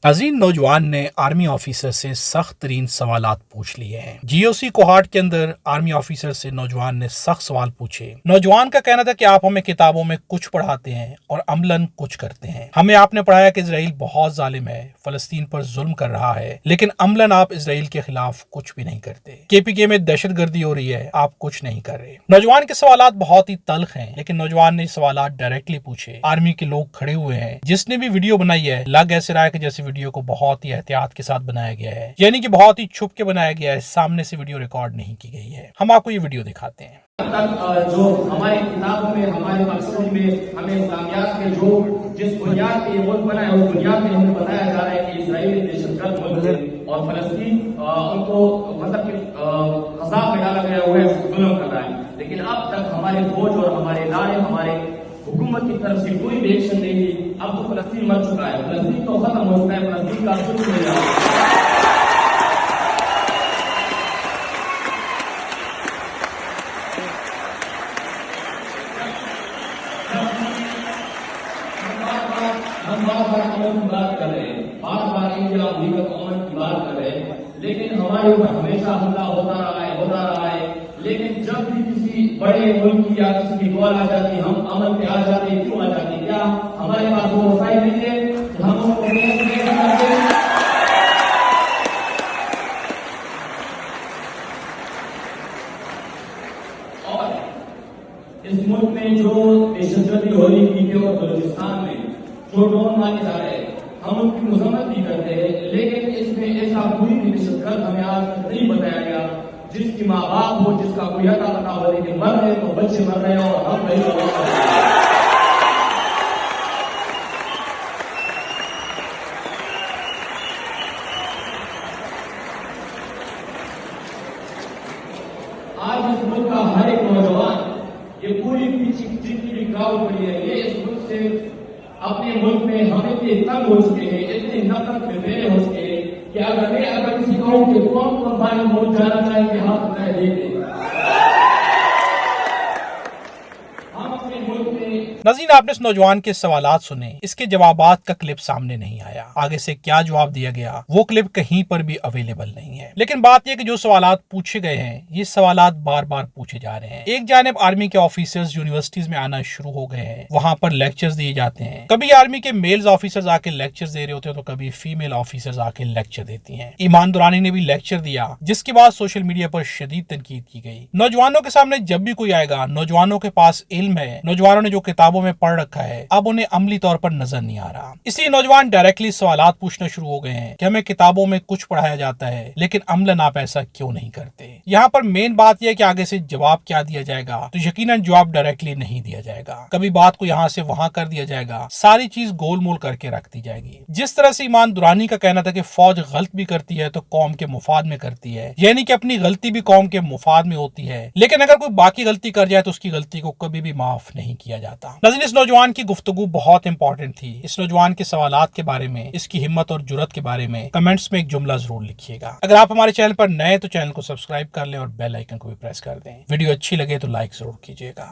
नाज़रीन, नौजवान ने आर्मी ऑफिसर से सख्त तरीन सवालात पूछ लिए हैं। जीओसी कोहाट के अंदर आर्मी ऑफिसर से नौजवान ने सख्त सवाल पूछे। नौजवान का कहना था कि आप हमें किताबों में कुछ पढ़ाते हैं और अमलन कुछ करते हैं। हमें आपने पढ़ाया कि इजराइल बहुत जालिम है, फलस्तीन पर जुल्म कर रहा है, लेकिन अमलन आप इजराइल के खिलाफ कुछ भी नहीं करते। केपीके में दहशतगर्दी हो रही है, आप कुछ नहीं कर रहे। नौजवान के सवालात बहुत ही तल्ख हैं, लेकिन नौजवान ने सवालात डायरेक्टली पूछे। आर्मी के लोग खड़े हुए हैं। जिसने भी वीडियो बनाई है लग ऐसे रहा है कि जैसे वीडियो को बहुत ही एहतियात के साथ बनाया गया है, यानी कि बहुत ही छुप के बनाया गया है, सामने से वीडियो रिकॉर्ड नहीं की गई है। हम आपको ये वीडियो दिखाते हैं। जो हमारी किताबों में, हमारे मकसद में हमें इस्लामियात के जो जिस बुनियाद पे मुल्क बना है उस बुनियाद पे हमें बताया जा रहा है कि इजराइल दहशतगर्द मुल्क है और फलस्तीन उनको मतलब कि अजाब में डाला गया हुआ है, जुल्म कर रहा है। लेकिन अब तक हमारे फौज और हमारे इदारे, हमारे हुकूमत की तरफ से कोई भी एक्शन नहीं ली। अब तो फलस्तीन मर चुका है, फलस्तीन तो खत्म हो चुका है, फलस्तीन का कुछ नहीं रहा। हम बार बार अमन की बात कर रहे हैं, बार बार इंडिया अमरीका को अमन की बात कर रहे हैं, लेकिन हमारे ऊपर हमेशा हमला होता रहा है। लेकिन जब भी किसी बड़े मुल्क की या किसी की कॉल आ जाती, हम अमन पे आ जाते हैं। क्यों आ जाते हैं? क्या हमारे पास वो वसाइल नहीं है कि हम उनको और इस मुल्क में जो दहशतगर्दी हो रही थी और बलूचिस्तान में जो ड्रोन मारे जा रहे हैं, हम उनकी मजम्मत भी करते हैं, लेकिन इसमें ऐसा कोई भी दहशतगर्द हमें आज तक नहीं बताया गया जिसकी माँ बाप हो, जिसका कोई अता पता हो, लेकिन मर रहे तो बच्चे मर रहे हैं और हम नहीं कर रहे। आज इस मुल्क का हर एक नौजवान, ये पूरी जितनी भी क्राउड पड़ी है, ये इस मुल्क से अपने मुल्क में हम इतने तंग हो चुके हैं, इतने नफरत में मेरे हो चुके हैं कि अगर किसी कहूं कि कौन भाई मुल्क जाना चाहेंगे, हाथ उठाए देंगे। हम अपने मुल्क में नाज़रीन, आपने इस नौजवान के सवालात सुने, इसके जवाबात का क्लिप सामने नहीं आया। आगे से क्या जवाब दिया गया वो क्लिप कहीं पर भी अवेलेबल नहीं है। लेकिन बात यह कि जो सवालात पूछे गए हैं, ये सवालात बार बार पूछे जा रहे हैं। एक जानिब आर्मी के ऑफिसर्स यूनिवर्सिटीज में आना शुरू हो गए हैं, वहां पर लेक्चर्स दिए जाते हैं। कभी आर्मी के मेल्स ऑफिसर्स आके लेक्चर दे रहे होते हैं तो कभी फीमेल ऑफिसर्स आके लेक्चर देती हैं। ईमान दुरानी ने भी लेक्चर दिया, जिसके बाद सोशल मीडिया पर शदीद तनकीद की गई। नौजवानों के सामने जब भी कोई आएगा, नौजवानों के पास इल्म है, नौजवानों ने जो किताबों में पढ़ रखा है, अब उन्हें अमली तौर पर नजर नहीं आ रहा। इसलिए नौजवान डायरेक्टली सवालात पूछना शुरू हो गए हैं कि हमें किताबों में कुछ पढ़ाया जाता है, लेकिन अमलन आप ऐसा क्यों नहीं करते। यहाँ पर मेन बात यह है कि आगे से जवाब क्या दिया जाएगा, तो यकीनन जवाब डायरेक्टली नहीं दिया जाएगा। कभी बात को यहाँ से वहां कर दिया जाएगा, सारी चीज गोलमोल करके रख दी जाएगी। जिस तरह से ईमान दुरानी का कहना था कि फौज गलत भी करती है तो कौम के मुफाद में करती है, यानी कि अपनी गलती भी कौम के मुफाद में होती है, लेकिन अगर कोई बाकी गलती कर जाए तो उसकी गलती को कभी भी माफ नहीं किया जाता। नाज़रीन, इस नौजवान की गुफ्तगू बहुत इंपॉर्टेंट थी। इस नौजवान के सवालात के बारे में, इसकी हिम्मत और जुर्रत के बारे में कमेंट्स में एक जुमला जरूर लिखिएगा। अगर आप हमारे चैनल पर नए तो चैनल को सब्सक्राइब कर लें और बेल आइकन को भी प्रेस कर दें। वीडियो अच्छी लगे तो लाइक जरूर कीजिएगा।